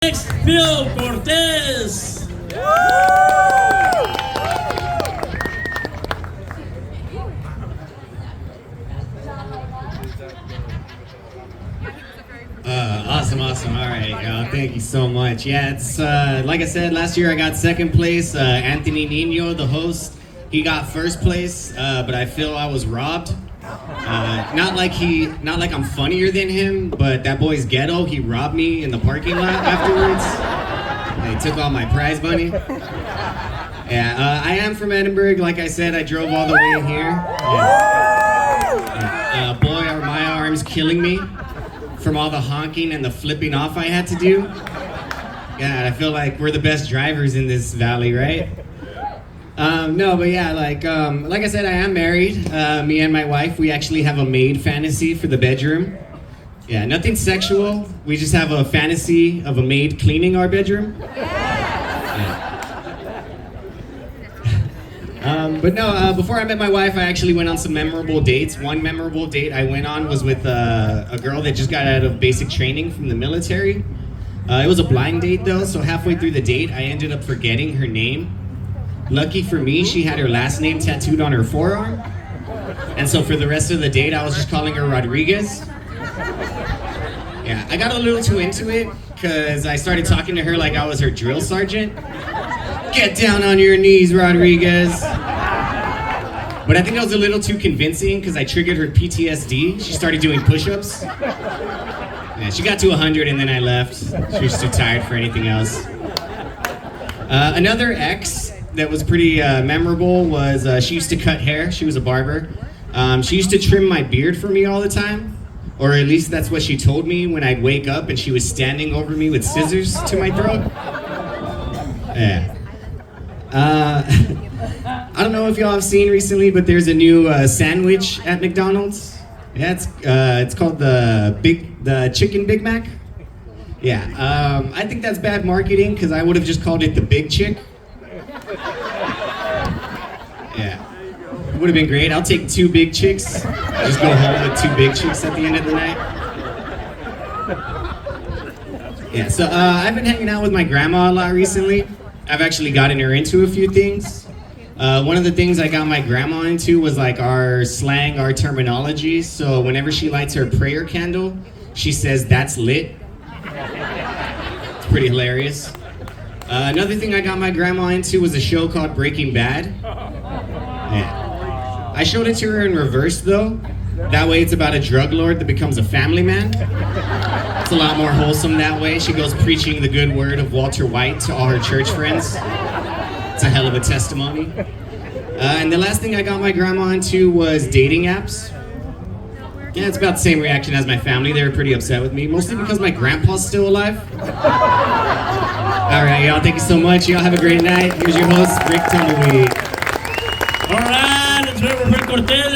Next, Phil Cortez. Awesome. All right, thank you so much. Yeah, it's like I said, last year I got second place. Anthony Nino, the host, he got first place, but I feel I was robbed. Not like I'm funnier than him, but that boy's ghetto. He robbed me in the parking lot afterwards. He took all my prize money. Yeah, I am from Edinburgh. Like I said, I drove all the way here. Yeah. Boy, are my arms killing me from all the honking and the flipping off I had to do. God, I feel like we're the best drivers in this valley, right? No, but yeah, like I said, I am married. Me and my wife, we actually have a maid fantasy for the bedroom. Yeah, nothing sexual. We just have a fantasy of a maid cleaning our bedroom. But no, before I met my wife, I actually went on some memorable dates. One memorable date I went on was with a girl that just got out of basic training from the military. It was a blind date though, so halfway through the date, I ended up forgetting her name. Lucky for me, she had her last name tattooed on her forearm. And so for the rest of the date, I was just calling her Rodriguez. Yeah, I got a little too into it because I started talking to her like I was her drill sergeant. Get down on your knees, Rodriguez. But I think I was a little too convincing because I triggered her PTSD. She started doing push-ups. Yeah, she got to 100 and then I left. She was too tired for anything else. Another ex that was pretty memorable was she used to cut hair. She was a barber. She used to trim my beard for me all the time. Or at least that's what she told me when I'd wake up and she was standing over me with scissors to my throat. Yeah. I don't know if y'all have seen recently, but there's a new sandwich at McDonald's. Yeah, it's called the Chicken Big Mac. Yeah, I think that's bad marketing because I would have just called it the Big Chick. Yeah, it would have been great. I'll take 2 big chicks. Just go home with 2 big chicks at the end of the night. Yeah, so I've been hanging out with my grandma a lot recently. I've actually gotten her into a few things. One of the things I got my grandma into was like our slang, our terminology. So whenever she lights her prayer candle, she says, "That's lit." It's pretty hilarious. Another thing I got my grandma into was a show called Breaking Bad. Yeah. I showed it to her in reverse though. That way it's about a drug lord that becomes a family man. It's a lot more wholesome that way. She goes preaching the good word of Walter White to all her church friends. It's a hell of a testimony. And the last thing I got my grandma into was dating apps. Yeah, it's about the same reaction as my family. They were pretty upset with me, mostly because my grandpa's still alive. All right, y'all, thank you so much. Y'all have a great night. Here's your host, Rick Tumbleweed. All right, it's Phil Cortez.